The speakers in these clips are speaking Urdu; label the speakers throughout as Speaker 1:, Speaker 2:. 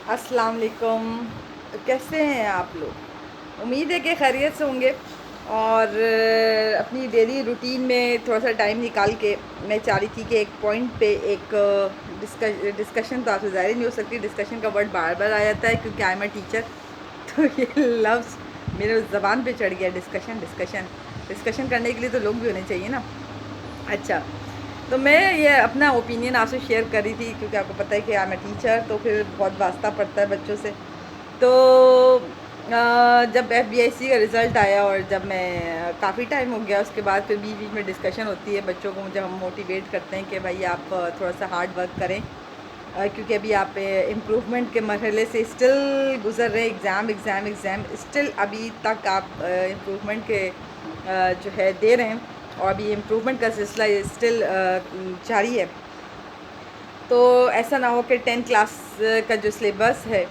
Speaker 1: السلام علیکم. کیسے ہیں آپ لوگ؟ امید ہے کہ خیریت سے ہوں گے. اور اپنی ڈیلی روٹین میں تھوڑا سا ٹائم نکال کے میں چاہ رہی تھی کہ ایک پوائنٹ پہ ایک ڈسکشن تو آپ سے ظاہر نہیں ہو سکتی. ڈسکشن کا ورڈ بار بار آ جاتا ہے کیونکہ آئی ایم اے ٹیچر، تو یہ لفظ میرے زبان پہ چڑھ گیا. ڈسکشن کرنے کے لیے تو لوگ بھی ہونے چاہیے نا. اچھا، تو میں یہ اپنا اوپینین آپ سے شیئر کر رہی تھی کیونکہ آپ کو پتہ ہے کہ آئی ایم اے ٹیچر، تو پھر بہت واسطہ پڑتا ہے بچوں سے. تو جب ایف بی آئی سی کا رزلٹ آیا اور جب میں کافی ٹائم ہو گیا، اس کے بعد پھر بیچ بیچ میں ڈسکشن ہوتی ہے بچوں کو. جب ہم موٹیویٹ کرتے ہیں کہ بھائی آپ تھوڑا سا ہارڈ ورک کریں کیونکہ ابھی آپ امپروومنٹ کے مرحلے سے اسٹل گزر رہے ہیں. ایگزام اسٹل ابھی تک آپ امپروومنٹ کے جو ہے دے رہے ہیں، اور ابھی امپروومنٹ کا سلسلہ اسٹل جاری ہے. تو ایسا نہ ہو کہ 10 کلاس کا جو سلیبس ہے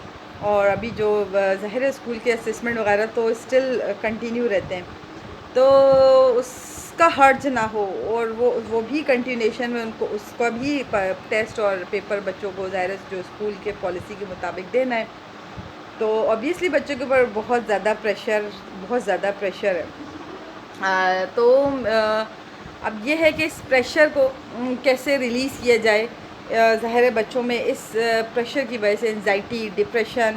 Speaker 1: اور ابھی جو ظاہر اسکول کے اسسمنٹ وغیرہ تو اسٹل کنٹینیو رہتے ہیں، تو اس کا حرج نہ ہو. اور وہ بھی کنٹینیوشن میں ان کو اس کا بھی ٹیسٹ اور پیپر بچوں کو ظاہر جو اسکول کے پالیسی کے مطابق دینا ہے. تو اوبیسلی بچوں کے اوپر بہت زیادہ پریشر ہے. تو اب یہ ہے کہ اس پریشر کو کیسے ریلیز کیا جائے. ظاہر ہے بچوں میں اس پریشر کی وجہ سے انزائٹی، ڈپریشن،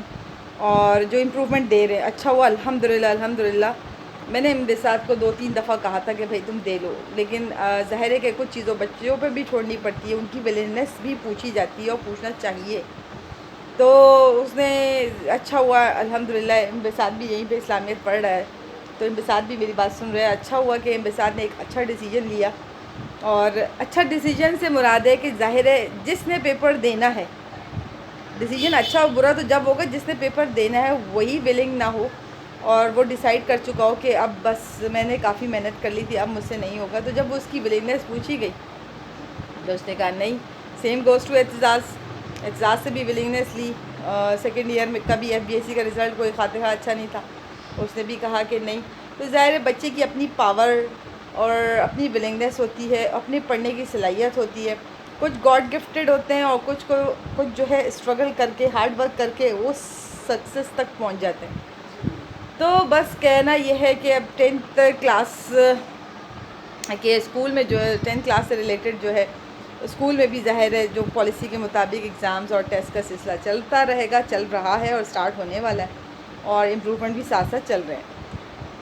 Speaker 1: اور جو امپروومنٹ دے رہے ہیں. اچھا ہوا الحمدللہ میں نے انبساط کو 2-3 دفعہ کہا تھا کہ بھائی تم دے لو، لیکن ظاہر ہے کہ کچھ چیزوں بچوں پہ بھی چھوڑنی پڑتی ہے. ان کی ولنگنس بھی پوچھی جاتی ہے اور پوچھنا چاہیے. تو اس نے اچھا ہوا الحمدللہ. انبساط بھی یہیں پہ اسلامیت پڑھ رہا ہے، تو انبساط بھی میری بات سن رہا ہے. اچھا ہوا کہ انبساط نے ایک اچھا ڈیسیجن لیا. اور اچھا ڈیسیجن سے مراد ہے کہ ظاہر ہے جس نے پیپر دینا ہے، ڈیسیجن اچھا اور برا تو جب ہوگا جس نے پیپر دینا ہے وہی ولنگ نہ ہو اور وہ ڈیسائیڈ کر چکا ہو کہ اب بس میں نے کافی محنت کر لی تھی، اب مجھ سے نہیں ہوگا. تو جب اس کی ولنگنیس پوچھی گئی تو اس نے کہا نہیں. سیم گوز ٹو اعتزاز سے بھی ولنگنیس لی. سیکنڈ ایئر میں کبھی ایف بی ایس سی کا رزلٹ کوئی خاطر اچھا نہیں تھا، اس نے بھی کہا کہ نہیں. تو ظاہر ہے بچے کی اپنی پاور اور اپنی ولنگنیس ہوتی ہے، اپنے پڑھنے کی صلاحیت ہوتی ہے. کچھ گاڈ گفٹیڈ ہوتے ہیں اور کچھ جو ہے اسٹرگل کر کے ہارڈ ورک کر کے وہ سکسیس تک پہنچ جاتے ہیں. تو بس کہنا یہ ہے کہ اب 10th کلاس کے اسکول میں جو ہے 10th کلاس سے ریلیٹڈ جو ہے اسکول میں بھی ظاہر ہے جو پالیسی کے مطابق ایگزامز اور ٹیسٹ کا سلسلہ چلتا رہے گا، چل رہا ہے اور سٹارٹ ہونے والا ہے، اور امپروومنٹ بھی ساتھ ساتھ چل رہے ہیں.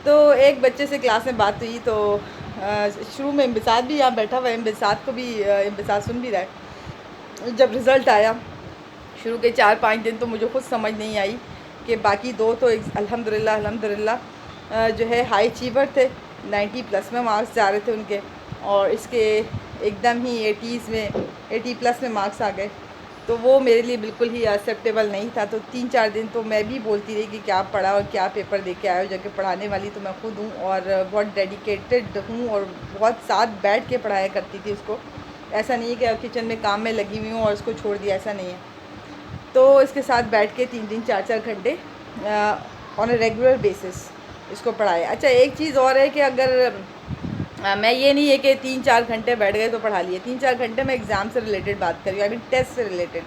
Speaker 1: تو ایک بچے سے کلاس میں بات ہوئی تو شروع میں انبساط بھی یہاں بیٹھا ہوا ہے، انبساط کو بھی انبساط سن بھی رہا ہے. جب رزلٹ آیا شروع کے 4-5 دن تو مجھے خود سمجھ نہیں آئی کہ باقی 2 تو الحمدللہ جو ہے ہائی اچیور تھے. 90+ میں مارکس جا رہے تھے ان کے، اور اس کے ایک دم ہی 80+ میں مارکس آ گئے. تو وہ میرے لیے بالکل ہی ایکسیپٹیبل نہیں تھا. تو 3-4 دن تو میں بھی بولتی رہی کہ کیا پڑھا اور کیا پیپر دے کے آئے ہو. جا کے پڑھانے والی تو میں خود ہوں اور بہت ڈیڈیکیٹڈ ہوں اور بہت ساتھ بیٹھ کے پڑھایا کرتی تھی اس کو. ایسا نہیں ہے کہ کچن میں کام میں لگی ہوئی ہوں اور اس کو چھوڑ دیا، ایسا نہیں ہے. تو اس کے ساتھ بیٹھ کے 3 4 گھنٹے آن اے ریگولر بیسس اس کو پڑھایا. اچھا ایک چیز اور ہے کہ اگر میں یہ نہیں ہے کہ 3-4 گھنٹے بیٹھ گئے تو پڑھا لیے. 3-4 گھنٹے میں ایگزام سے ریلیٹڈ بات کر رہی ہوں، آئی مین ٹیسٹ سے ریلیٹڈ.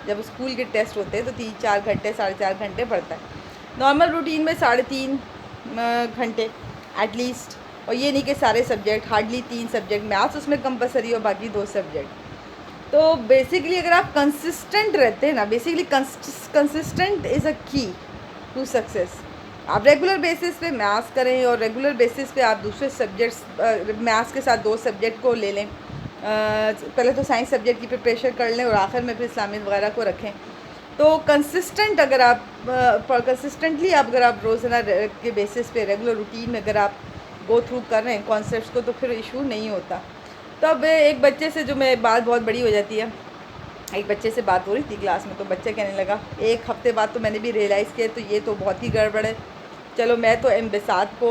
Speaker 1: جب اسکول کے ٹیسٹ ہوتے ہیں تو 3-4 گھنٹے 4.5 گھنٹے پڑھتا ہے. نارمل روٹین میں 3.5 گھنٹے ایٹ لیسٹ. اور یہ نہیں کہ سارے سبجیکٹ، ہارڈلی 3 سبجیکٹ، میتھس اس میں کمپلسری اور باقی 2 سبجیکٹ. تو بیسیکلی اگر آپ کنسسٹنٹ رہتے ہیں نا، بیسیکلی کنسسٹنٹ از اے کی ٹو سکسیس. آپ ریگولر بیسس پہ میتھس کریں اور ریگولر بیسس پہ آپ دوسرے سبجیکٹس میتھس کے ساتھ 2 سبجیکٹ کو لے لیں. پہلے تو سائنس سبجیکٹ کی پریپریشن کر لیں اور آخر میں پھر اسلامیت وغیرہ کو رکھیں. تو کنسسٹنٹ اگر آپ کنسسٹنٹلی اگر آپ روزانہ کے بیسس پہ ریگولر روٹین میں اگر آپ گو تھرو کر رہے ہیں کانسیپٹس کو تو پھر ایشو نہیں ہوتا. تو اب ایک بچے سے جو میں بات بہت بڑی ہو جاتی ہے، ایک بچے سے بات ہو رہی تھی کلاس میں، تو بچہ کہنے لگا، ایک ہفتے بعد تو میں نے بھی ریئلائز کیا تو یہ تو بہت ہی گڑبڑ ہے. چلو میں تو انبساط کو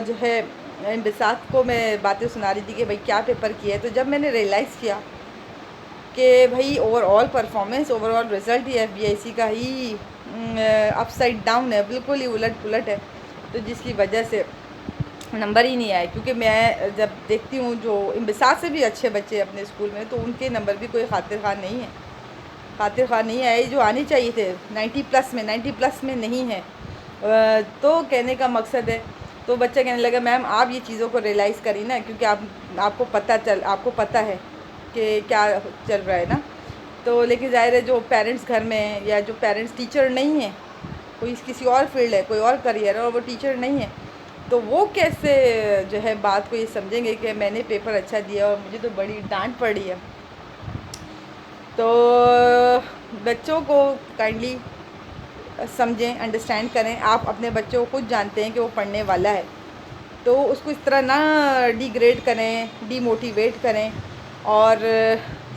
Speaker 1: جو ہے انبساط کو میں باتیں سنا رہی تھی کہ بھائی کیا پیپر کیا ہے. تو جب میں نے ریئلائز کیا کہ بھائی overall performance, overall result ہی ایف بی آئی سی کا ہی اپ سائڈ ڈاؤن ہے، بالکل ہی الٹ پلٹ ہے. تو جس کی وجہ سے نمبر ہی نہیں آئے. کیونکہ میں جب دیکھتی ہوں جو انبساط سے بھی اچھے بچے اپنے اسکول میں، تو ان کے نمبر بھی کوئی خاطر خواہ نہیں ہے. خاطر خواہ نہیں آئے جو آنے چاہیے تھے 90 پلس میں نہیں ہے. تو کہنے کا مقصد ہے، تو بچہ کہنے لگا میم آپ یہ چیزوں کو ریئلائز کری نا، کیونکہ آپ کو پتہ ہے کہ کیا چل رہا ہے نا. تو لیکن ظاہر ہے جو پیرنٹس گھر میں ہیں یا جو پیرنٹس ٹیچر نہیں ہیں، کوئی کسی اور فیلڈ ہے، کوئی اور کریئر ہے اور وہ ٹیچر نہیں ہے، تو وہ کیسے جو ہے بات کو یہ سمجھیں گے کہ میں نے پیپر اچھا دیا اور مجھے تو بڑی ڈانٹ پڑی ہے. تو بچوں کو کائنڈلی سمجھیں، انڈرسٹینڈ کریں. آپ اپنے بچوں کو خود جانتے ہیں کہ وہ پڑھنے والا ہے، تو اس کو اس طرح نہ ڈی گریڈ کریں، ڈی موٹیویٹ کریں اور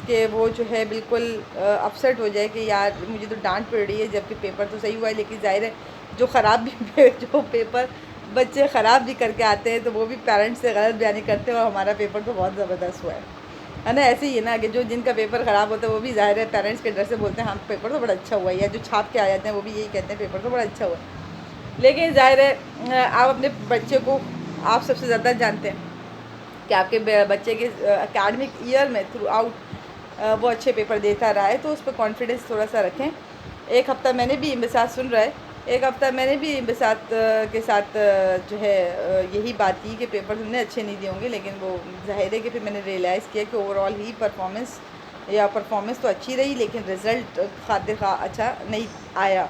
Speaker 1: کہ وہ جو ہے بالکل اپسیٹ ہو جائے کہ یار مجھے تو ڈانٹ پڑ رہی ہے، جبکہ پیپر تو صحیح ہوا ہے. لیکن ظاہر ہے جو پیپر بچے خراب بھی کر کے آتے ہیں تو وہ بھی پیرنٹس سے غلط بیانی کرتے ہیں اور ہمارا پیپر تو بہت زبردست ہوا ہے نا. ایسے ہی ہے نا کہ جن کا پیپر خراب ہوتا ہے وہ بھی ظاہر ہے پیرنٹس کے ڈر سے بولتے ہیں ہم پیپر تو بڑا اچھا ہوا ہے، یا جو چھاپ کے آ جاتے ہیں وہ بھی یہی کہتے ہیں پیپر تو بڑا اچھا ہوا ہے. لیکن ظاہر ہے آپ اپنے بچے کو آپ سب سے زیادہ جانتے ہیں کہ آپ کے بچے کے اکیڈمک ایئر میں تھرو آؤٹ وہ اچھے پیپر دیتا رہا ہے، تو اس پہ کانفیڈنس تھوڑا سا رکھیں. ایک ہفتہ میں نے بھی انبساط سن رہا ہے، ایک ہفتہ میں نے بھی انبساط کے ساتھ جو ہے یہی بات کی کہ پیپر ہم نے اچھے نہیں دیے ہوں گے. لیکن وہ ظاہر ہے کہ پھر میں نے ریئلائز کیا کہ اوور آل ہی پرفارمنس تو اچھی رہی، لیکن رزلٹ خاطر خواہ اچھا نہیں آیا.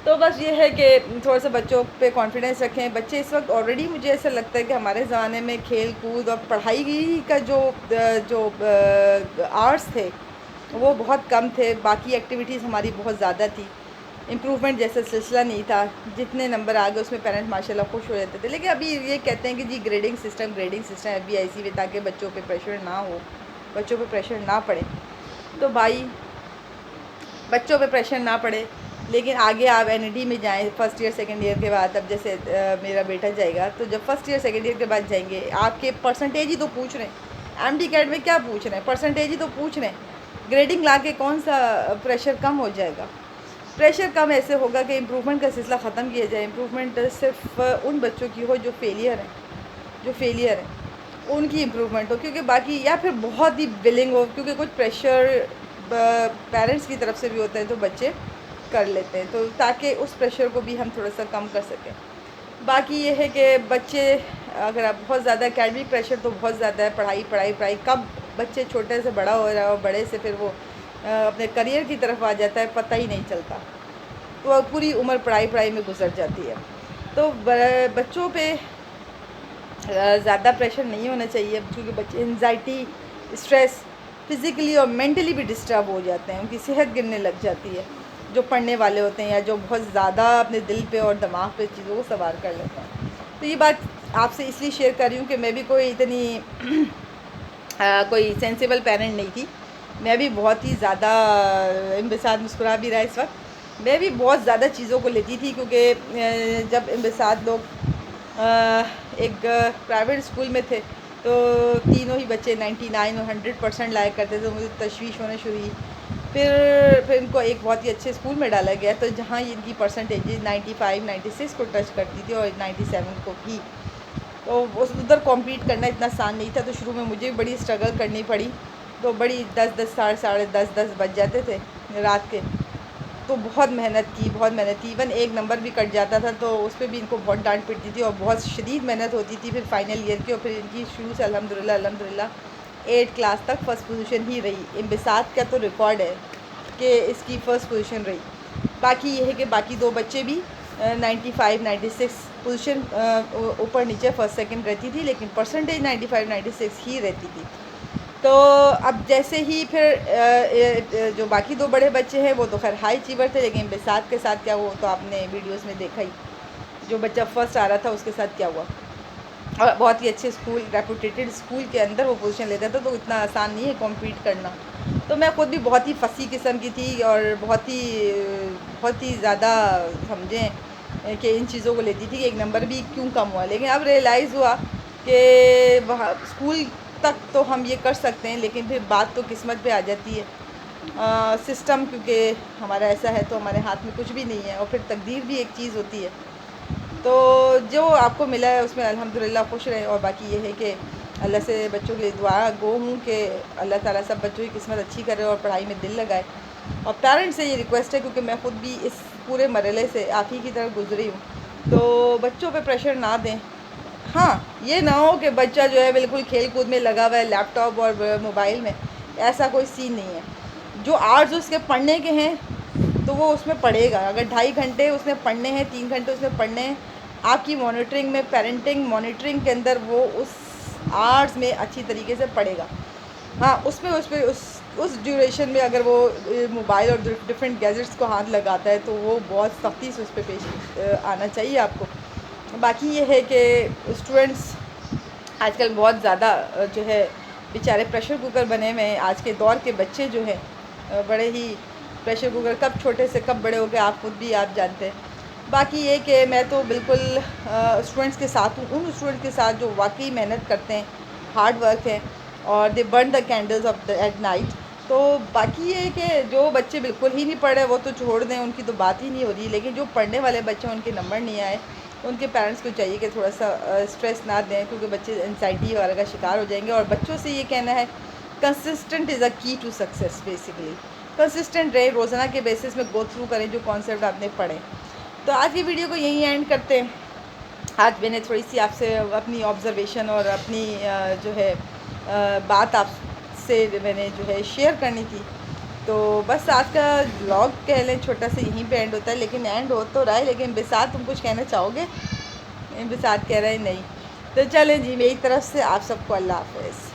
Speaker 1: تو بس یہ ہے کہ تھوڑا سا بچوں پہ کانفیڈنس رکھیں. بچے اس وقت آلریڈی مجھے ایسا لگتا ہے کہ ہمارے زمانے میں کھیل کود اور پڑھائی کا جو آرٹس تھے وہ بہت کم تھے، باقی ایکٹیویٹیز ہماری بہت زیادہ تھی. امپروومنٹ جیسا سلسلہ نہیں تھا، جتنے نمبر آ گئے اس میں پیرنٹس ماشاء اللہ خوش ہو جاتے تھے. لیکن ابھی یہ کہتے ہیں کہ جی گریڈنگ سسٹم FBIC میں، تاکہ بچوں پہ پریشر نہ ہو، بچوں پہ پریشر نہ پڑے. تو بھائی بچوں پہ پریشر نہ پڑے، لیکن آگے آپ NED میں جائیں فرسٹ ایئر سیکنڈ ایئر کے بعد. اب جیسے میرا بیٹا جائے گا تو جب فرسٹ ایئر سیکنڈ ایئر کے بعد جائیں گے، آپ کے پرسنٹیج ہی تو پوچھ رہے ہیں. MD کیٹ میں کیا پوچھ رہے ہیں؟ پرسنٹیج ہی تو پوچھ رہے ہیں. گریڈنگ لا کے کون سا پریشر کم ہو جائے گا؟ پریشر کم ایسے ہوگا کہ امپروومنٹ کا سلسلہ ختم کیا جائے. امپروومنٹ صرف ان بچوں کی ہو جو فیلئر ہیں ان کی امپروومنٹ ہو، کیونکہ باقی یا پھر بہت ہی ولنگ ہو، کیونکہ کچھ پریشر پیرنٹس کی طرف سے بھی ہوتا ہے تو بچے کر لیتے ہیں، تو تاکہ اس پریشر کو بھی ہم تھوڑا سا کم کر سکیں. باقی یہ ہے کہ بچے اگر آپ بہت زیادہ اکیڈمک پریشر تو بہت زیادہ ہے، پڑھائی کب بچے چھوٹے سے بڑا ہو رہا ہے اور بڑے سے پھر وہ اپنے کریئر کی طرف آ جاتا ہے پتہ ہی نہیں چلتا، تو پوری عمر پڑھائی میں گزر جاتی ہے. تو بچوں پہ زیادہ پریشر نہیں ہونا چاہیے، کیونکہ بچے انزائٹی، اسٹریس، فزیکلی اور مینٹلی بھی ڈسٹرب ہو جاتے ہیں، ان کی صحت گرنے لگ جاتی ہے جو پڑھنے والے ہوتے ہیں یا جو بہت زیادہ اپنے دل پہ اور دماغ پہ چیزوں کو سوار کر لیتے ہیں. تو یہ بات آپ سے اس لیے شیئر کر رہی ہوں کہ میں بھی کوئی اتنی کوئی سینسیبل پیرنٹ نہیں تھی. میں بھی بہت ہی زیادہ انبساط مسکرا بھی رہا ہے اس وقت. میں بھی بہت زیادہ چیزوں کو لیتی تھی، کیونکہ جب انبساط لوگ ایک پرائیویٹ اسکول میں تھے تو تینوں ہی بچے 99 اور 100% لایا کرتے تھے. مجھے تشویش ہونا شروع ہوئی. پھر ان کو ایک بہت ہی اچھے اسکول میں ڈالا گیا، تو جہاں ان کی پرسنٹیجز 95 96 کو ٹچ کرتی تھی اور 97 کو بھی، تو ادھر کمپیٹ کرنا اتنا آسان نہیں تھا. تو شروع میں مجھے بڑی اسٹرگل کرنی پڑی، تو بڑی 10 ساڑھے 10 بج جاتے تھے رات کے، تو بہت محنت کی. ایون ایک نمبر بھی کٹ جاتا تھا تو اس پہ بھی ان کو بہت ڈانٹ پڑتی تھی اور بہت شدید محنت ہوتی تھی. پھر فائنل ایئر کی، اور پھر ان کی شروع سے الحمدللہ 8 کلاس تک فرسٹ پوزیشن ہی رہی. انبساط کا تو ریکارڈ ہے کہ اس کی فرسٹ پوزیشن رہی. باقی یہ ہے کہ باقی دو بچے بھی 95 96 پوزیشن اوپر نیچے فرسٹ سیکنڈ رہتی تھی، لیکن پرسنٹیج 95 96 ہی رہتی تھی. تو اب جیسے ہی پھر جو باقی دو بڑے بچے ہیں وہ تو خیر ہائی اچیور تھے، لیکن انبساط کے ساتھ کیا ہوا تو آپ نے ویڈیوز میں دیکھا ہی، جو بچہ فرسٹ آ رہا تھا اس کے ساتھ کیا ہوا. اور بہت ہی اچھے اسکول، ریپوٹیٹڈ اسکول کے اندر وہ پوزیشن لیتا تھا، تو اتنا آسان نہیں ہے کمپیٹ کرنا. تو میں خود بھی بہت ہی پھنسی قسم کی تھی اور بہت ہی زیادہ سمجھیں کہ ان چیزوں کو لیتی تھی کہ ایک نمبر بھی کیوں کم ہوا. لیکن اب ریئلائز ہوا کہ وہاں اسکول تک تو ہم یہ کر سکتے ہیں، لیکن پھر بات تو قسمت پہ آ جاتی ہے. سسٹم کیونکہ ہمارا ایسا ہے تو ہمارے ہاتھ میں کچھ بھی نہیں ہے، اور پھر تقدیر بھی ایک چیز ہوتی ہے. تو جو آپ کو ملا ہے اس میں الحمدللہ خوش رہیں. اور باقی یہ ہے کہ اللہ سے بچوں کے لیے دعا گو ہوں کہ اللہ تعالیٰ سب بچوں کی قسمت اچھی کرے اور پڑھائی میں دل لگائے. اور پیرنٹس سے یہ ریکویسٹ ہے، کیونکہ میں خود بھی اس پورے مرحلے سے آپ ہی کی طرح گزری ہوں، تو بچوں پہ پریشر نہ دیں۔ ہاں یہ نہ ہو کہ بچہ جو ہے بالکل کھیل کود میں لگا ہوا ہے، لیپ ٹاپ اور موبائل میں، ایسا کوئی سین نہیں ہے۔ جو آرز اس کے پڑھنے کے ہیں تو وہ اس میں پڑھے گا، اگر 2.5 گھنٹے اس نے پڑھنے ہیں، 3 گھنٹے اس نے پڑھنے ہیں، آپ کی مانیٹرنگ میں، پیرنٹنگ مانیٹرنگ کے اندر وہ اس آرز میں اچھی طریقے سے پڑھے گا۔ ہاں اس ڈیوریشن میں اگر وہ موبائل اور ڈفرینٹ گیجٹس کو ہاتھ لگاتا ہے تو وہ بہت سختی سے اس پہ پیش آنا چاہیے آپ کو۔ باقی یہ ہے کہ اسٹوڈنٹس آج کل بہت زیادہ جو ہے بیچارے پریشر کوکر بنے ہوئے ہیں۔ آج کے دور کے بچے جو ہیں بڑے ہی پریشر کوکر، کب چھوٹے سے کب بڑے ہو گئے آپ خود بھی آپ جانتے ہیں۔ باقی یہ کہ میں تو بالکل اسٹوڈنٹس کے ساتھ ہوں، ان اسٹوڈنٹ کے ساتھ جو واقعی محنت کرتے ہیں، ہارڈ ورک ہے، اور they burn the candles off at night. تو باقی یہ ہے کہ جو بچے بالکل ہی نہیں پڑھ رہے وہ تو چھوڑ دیں، ان کی تو بات ہی نہیں ہو رہی، لیکن جو پڑھنے والے بچے ہیں ان کے نمبر نہیں آئے، ان کے پیرنٹس کو چاہیے کہ تھوڑا سا اسٹریس نہ دیں، کیونکہ بچے انزائٹی وغیرہ کا شکار ہو جائیں گے۔ اور بچوں سے یہ کہنا ہے کنسسٹنٹ از اے کی ٹو سکسیس، بیسیکلی کنسسٹنٹ رہے، روزانہ کے بیسس میں گو تھرو کریں جو کانسیپٹ آپ نے پڑھے۔ تو آج کی ویڈیو کو یہیں اینڈ کرتے ہیں۔ آج میں نے تھوڑی سی آپ سے اپنی آبزرویشن اور اپنی جو ہے بات آپ سے میں نے جو ہے شیئر کرنی تھی۔ تو بس آج کا ولاگ کہہ لیں چھوٹا سا یہیں پہ اینڈ ہوتا ہے، لیکن اینڈ ہو تو رہا ہے، لیکن بسات تم کچھ کہنا چاہو گے؟ بسات کہہ رہے ہیں نہیں، تو چلیں جی، میری طرف سے آپ سب کو اللہ حافظ۔